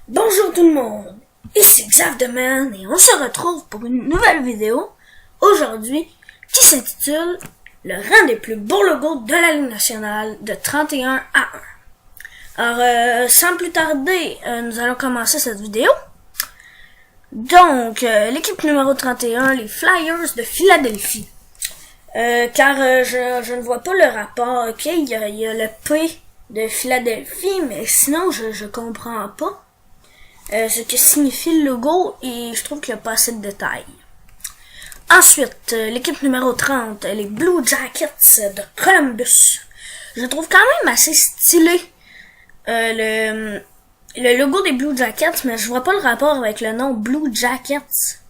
Bonjour tout le monde, ici Xav de Man et on se retrouve pour une nouvelle vidéo aujourd'hui qui s'intitule Le rang des plus beaux logos de la Ligue nationale de 31 à 1. Alors sans plus tarder, nous allons commencer cette vidéo. Donc l'équipe numéro 31, les Flyers de Philadelphie. Car je ne vois pas le rapport, ok, il y a le P de Philadelphie, mais sinon je comprends pas. Ce que signifie le logo et je trouve qu'il n'y a pas assez de détails. Ensuite, l'équipe numéro 30, les Blue Jackets de Columbus. Je trouve quand même assez stylé le logo des Blue Jackets, mais je vois pas le rapport avec le nom Blue Jackets.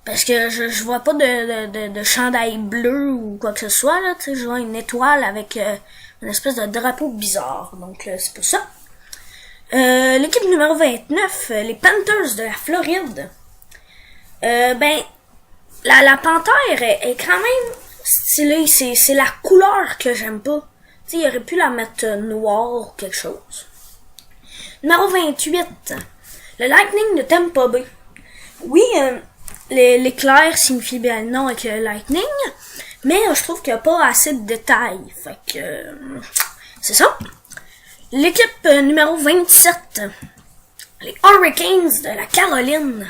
Parce que je vois pas de chandail bleu ou quoi que ce soit, là, tu sais, je vois une étoile avec une espèce de drapeau bizarre, donc c'est pour ça. L'équipe numéro 29, les Panthers de la Floride. La panthère est quand même stylée, c'est la couleur que j'aime pas. Tu sais, il aurait pu la mettre noire ou quelque chose. Numéro 28, le Lightning de Tampa Bay. Oui, l'éclair signifie bien le nom avec le Lightning, mais je trouve qu'il n'y a pas assez de détails. Fait que c'est ça. L'équipe numéro 27, les Hurricanes de la Caroline.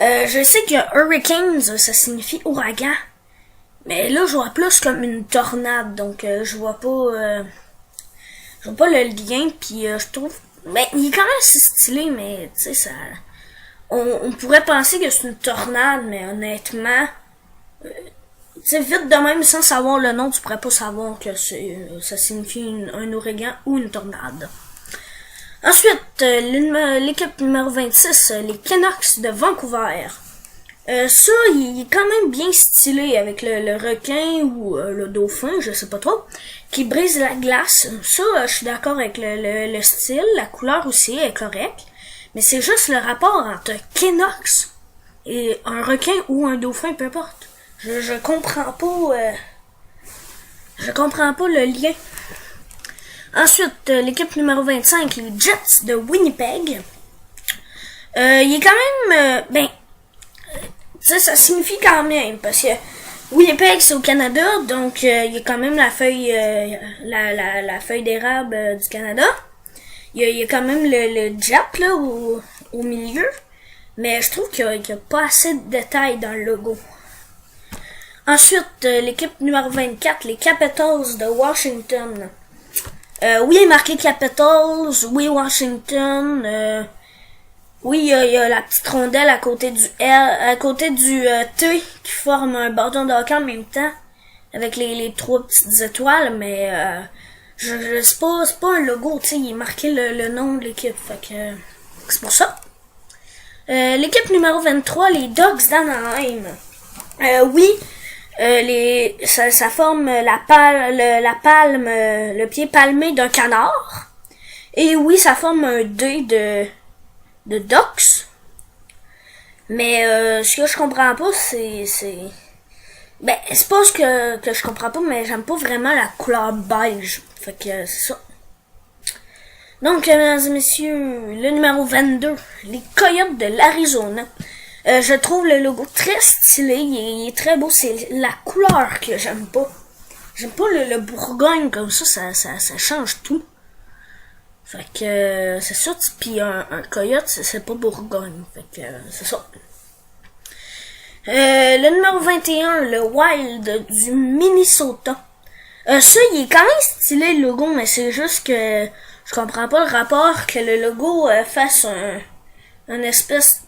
Je sais que Hurricanes, ça signifie ouragan, mais là je vois plus comme une tornade, donc je vois pas le lien, puis je trouve, il est quand même assez stylé, mais tu sais ça, on pourrait penser que c'est une tornade, mais honnêtement, tu sais, vite de même, sans savoir le nom, tu pourrais pas savoir que ça signifie un ouragan ou une tornade. Ensuite, l'équipe numéro 26, les Canucks de Vancouver. Ça, il est quand même bien stylé avec le requin ou le dauphin, je sais pas trop, qui brise la glace. Ça, je suis d'accord avec le style, la couleur aussi est correcte, mais c'est juste le rapport entre Canucks et un requin ou un dauphin, peu importe. Je comprends pas le lien. Ensuite, l'équipe numéro 25, les Jets de Winnipeg. Il est quand même, tu sais, ça signifie quand même, parce que Winnipeg c'est au Canada, donc il y a quand même la feuille, la feuille d'érable du Canada. Il y a quand même le jet là au milieu, mais je trouve qu'il y a pas assez de détails dans le logo. Ensuite, l'équipe numéro 24, les Capitals de Washington. Oui, il est marqué Capitals, oui, Washington, oui, il y a la petite rondelle à côté du T qui forme un bâton de hockey en même temps, avec les trois petites étoiles, mais c'est pas un logo, tu sais, il est marqué le nom de l'équipe, fait que c'est pour ça. L'équipe numéro 23, les Ducks d'Anaheim. Oui, ça forme la palme, le pied palmé d'un canard. Et oui, ça forme un D de Ducks. Mais ce que je comprends pas, c'est pas ce que je comprends pas, mais j'aime pas vraiment la couleur beige. Fait que c'est ça. Donc, mesdames et messieurs, le numéro 22, les Coyotes de l'Arizona. Je trouve le logo très stylé, il est très beau, c'est la couleur que j'aime pas. J'aime pas le Bourgogne comme ça change tout. Fait que c'est ça, pis un coyote c'est pas Bourgogne, fait que c'est ça. Le numéro 21, le Wild du Minnesota. Ça, il est quand même stylé le logo, mais c'est juste que je comprends pas le rapport que le logo fasse un espèce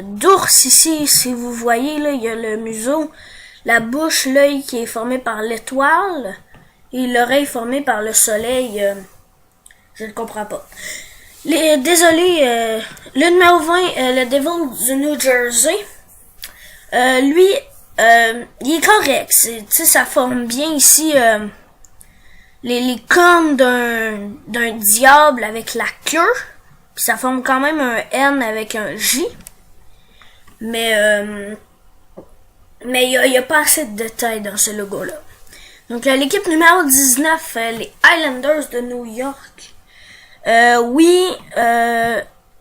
d'ours ici, si vous voyez, là, il y a le museau, la bouche, l'œil qui est formé par l'étoile, et l'oreille formée par le soleil, je ne comprends pas. Désolé, le numéro 20, le Devil du New Jersey, lui, il est correct, tu sais, ça forme bien ici, les cornes d'un diable avec la queue. Puis ça forme quand même un N avec un J. Mais il y a pas assez de détails dans ce logo-là. Donc, l'équipe numéro 19, les Islanders de New York. Oui,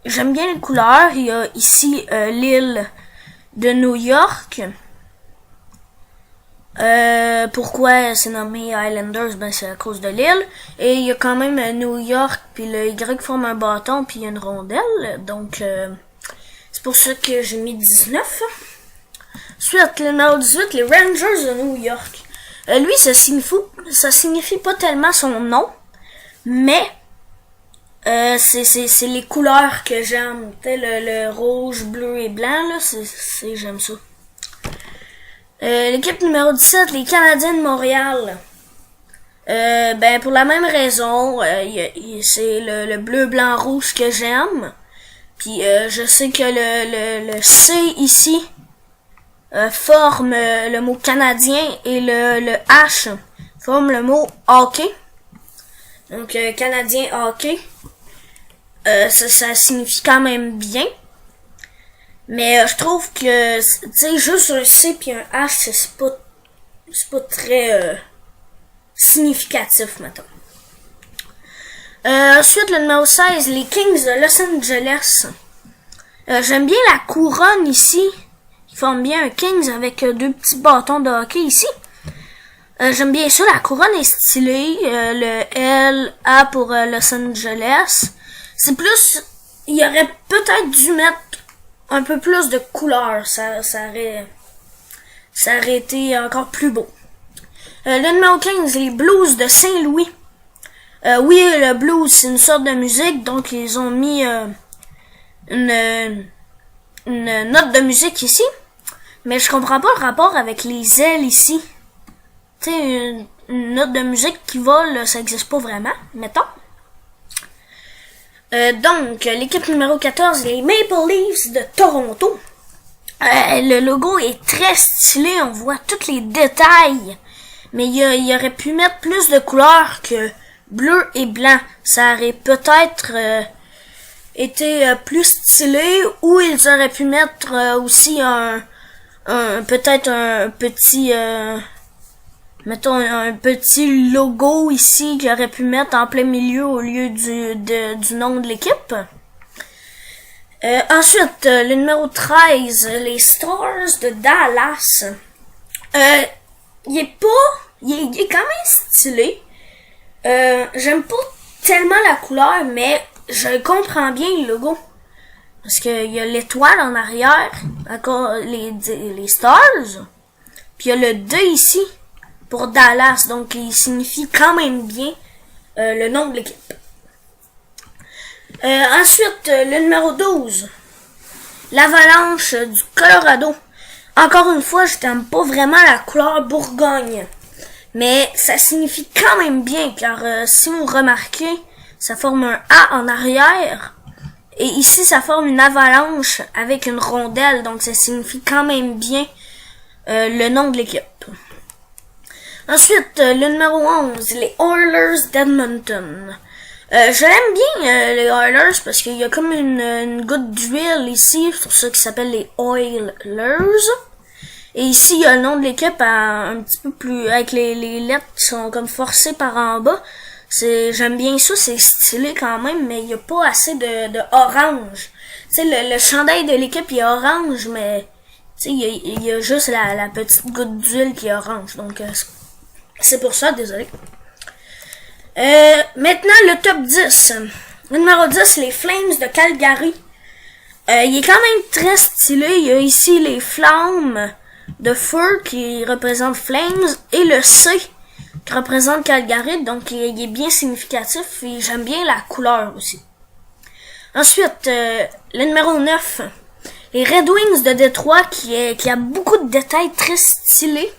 j'aime bien les couleurs. Il y a ici l'île de New York. Pourquoi c'est nommé Islanders? Ben, c'est à cause de l'île. Et il y a quand même New York, puis le Y forme un bâton, puis il y a une rondelle. Donc, c'est pour ça que j'ai mis 19. Ensuite, le numéro 18, les Rangers de New York. Lui, ça signifie pas tellement son nom, mais c'est les couleurs que j'aime. Le rouge, bleu et blanc, là, j'aime ça. L'équipe numéro 17, les Canadiens de Montréal. Ben pour la même raison, c'est le bleu, blanc, rouge que j'aime. Puis je sais que le C ici forme le mot canadien et le H forme le mot hockey. Donc canadien hockey. Ça signifie quand même bien. Mais je trouve que, tu sais, juste un C puis un H, c'est pas très significatif, mettons. Ensuite, le numéro 16, les Kings de Los Angeles. J'aime bien la couronne ici, qui forme bien un Kings avec deux petits bâtons de hockey ici. J'aime bien ça, la couronne est stylée. Le L, A pour Los Angeles. C'est plus, il aurait peut-être dû mettre un peu plus de couleurs, ça aurait été encore plus beau. Le numéro 15, les Blues de Saint-Louis. Oui, le blues, c'est une sorte de musique, donc ils ont mis une note de musique ici. Mais je comprends pas le rapport avec les ailes ici. Tu sais, une note de musique qui vole, ça existe pas vraiment, mettons. Donc, l'équipe numéro 14, les Maple Leafs de Toronto. Le logo est très stylé, on voit tous les détails. Mais il aurait pu mettre plus de couleurs que bleu et blanc. Ça aurait peut-être été plus stylé, ou ils auraient pu mettre aussi peut-être un petit mettons un petit logo ici qu'ils auraient pu mettre en plein milieu au lieu du nom de l'équipe. Ensuite, le numéro 13, les Stars de Dallas. Il est quand même stylé. J'aime pas tellement la couleur, mais je comprends bien le logo. Parce qu'il y a l'étoile en arrière, encore les Stars. Puis il y a le 2 ici pour Dallas, donc il signifie quand même bien le nom de l'équipe. Ensuite, le numéro 12, l'Avalanche du Colorado. Encore une fois, je n'aime pas vraiment la couleur Bourgogne, mais ça signifie quand même bien, car si vous remarquez, ça forme un A en arrière, et ici ça forme une avalanche avec une rondelle, donc ça signifie quand même bien le nom de l'équipe. Ensuite, le numéro 11, les Oilers d'Edmonton. Je l'aime bien, les Oilers, parce qu'il y a comme une goutte d'huile ici, c'est pour ça qu'ils s'appellent les Oilers. Et ici, il y a le nom de l'équipe un petit peu plus, avec les lettres qui sont comme forcées par en bas. J'aime bien ça, c'est stylé quand même, mais il n'y a pas assez de orange. Tu sais, le chandail de l'équipe, il est orange, mais, tu sais, il y a juste la petite goutte d'huile qui est orange, donc, c'est pour ça, désolé. Maintenant, le top 10. Le numéro 10, les Flames de Calgary. Il est quand même très stylé. Il y a ici les flammes de feu qui représentent Flames et le C qui représente Calgary. Donc, il est bien significatif et j'aime bien la couleur aussi. Ensuite, le numéro 9, les Red Wings de Détroit qui a beaucoup de détails très stylés.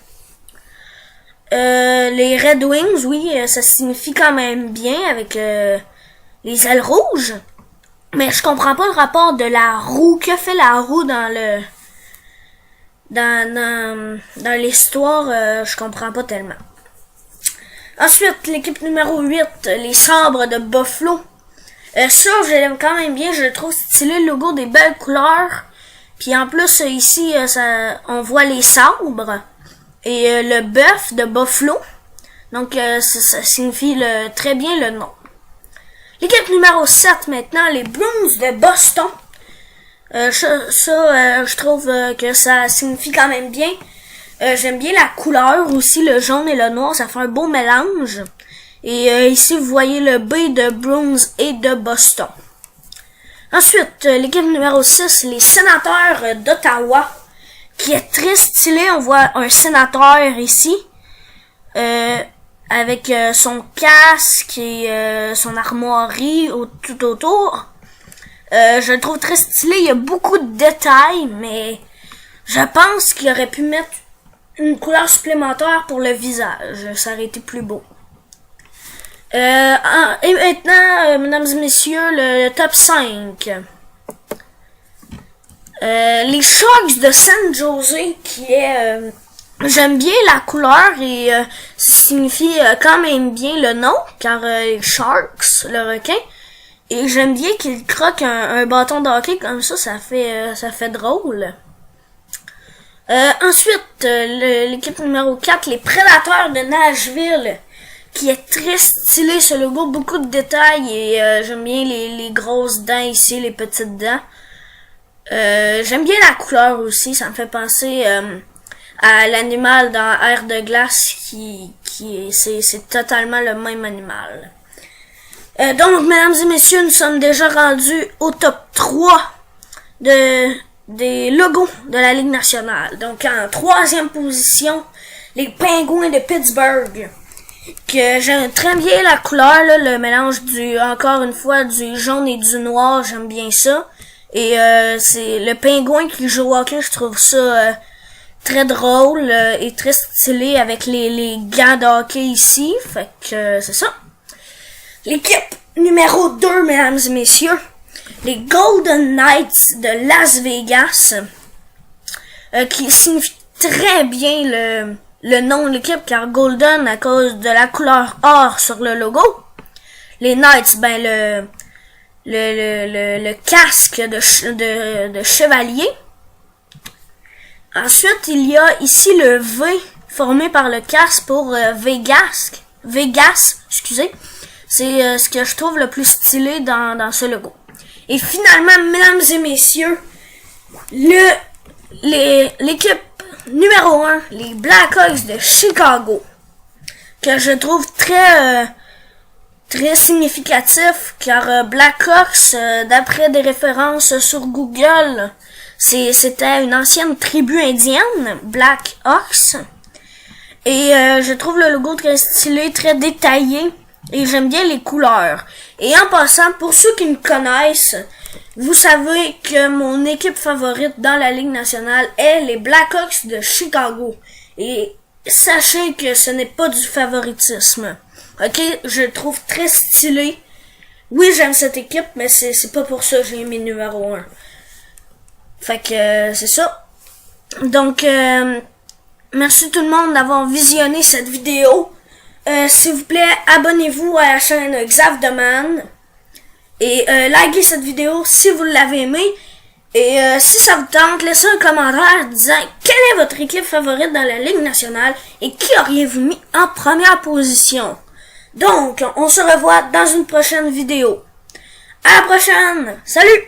Les Red Wings, oui, ça signifie quand même bien avec les ailes rouges. Mais je comprends pas le rapport de la roue. Que fait la roue dans l'histoire, je comprends pas tellement. Ensuite, l'équipe numéro 8, les Sabres de Buffalo. Ça, je l'aime quand même bien. Je le trouve stylé, le logo, des belles couleurs. Puis en plus, ici, on voit les sabres. Et le bœuf de Buffalo. Donc, ça signifie très bien le nom. L'équipe numéro 7 maintenant, les Bruins de Boston. Je trouve que ça signifie quand même bien. J'aime bien la couleur aussi, le jaune et le noir, ça fait un beau mélange. Et ici, vous voyez le B de Bruins et de Boston. Ensuite, l'équipe numéro 6, les Sénateurs d'Ottawa, qui est très stylé. On voit un sénateur ici, avec son casque et son armoirie tout autour. Je le trouve très stylé. Il y a beaucoup de détails, mais je pense qu'il aurait pu mettre une couleur supplémentaire pour le visage. Ça aurait été plus beau. Et maintenant, mesdames et messieurs, le top 5. Les Sharks de San Jose, qui est... j'aime bien la couleur et signifie quand même bien le nom, car Sharks, le requin. Et j'aime bien qu'il croque un bâton de hockey comme ça fait drôle. Ensuite, l'équipe numéro 4, les Prédateurs de Nashville, qui est très stylé, ce logo, beaucoup de détails et j'aime bien les grosses dents ici, les petites dents. J'aime bien la couleur aussi, ça me fait penser à l'animal dans Air de glace c'est totalement le même animal. Donc, mesdames et messieurs, nous sommes déjà rendus au top 3 des logos de la Ligue nationale. Donc, en 3e position, les Penguins de Pittsburgh. Que j'aime très bien la couleur, là, le mélange encore une fois, du jaune et du noir, j'aime bien ça. Et c'est le pingouin qui joue au hockey, je trouve ça très drôle et très stylé avec les gants de hockey ici. Fait que c'est ça. L'équipe numéro 2, mesdames et messieurs, les Golden Knights de Las Vegas, qui signifie très bien le nom de l'équipe, car Golden à cause de la couleur or sur le logo. Les Knights, ben le casque de chevalier. Ensuite, il y a ici le V formé par le casque pour Vegas, excusez. C'est ce que je trouve le plus stylé dans ce logo. Et finalement, mesdames et messieurs, l'équipe numéro 1, les Blackhawks de Chicago, que je trouve très significatif, car Blackhawks, d'après des références sur Google, c'était une ancienne tribu indienne, Black Hawks, et je trouve le logo très stylé, très détaillé, et j'aime bien les couleurs. Et en passant, pour ceux qui me connaissent, vous savez que mon équipe favorite dans la Ligue nationale est les Blackhawks de Chicago. Et sachez que ce n'est pas du favoritisme. Ok, je le trouve très stylé. Oui, j'aime cette équipe, mais c'est pas pour ça que j'ai mis numéro 1. Fait que c'est ça. Donc, merci tout le monde d'avoir visionné cette vidéo. S'il vous plaît, abonnez-vous à la chaîne Xavdeman. Et likez cette vidéo si vous l'avez aimée. Et si ça vous tente, laissez un commentaire disant quelle est votre équipe favorite dans la Ligue nationale et qui auriez-vous mis en première position. Donc, on se revoit dans une prochaine vidéo. À la prochaine! Salut!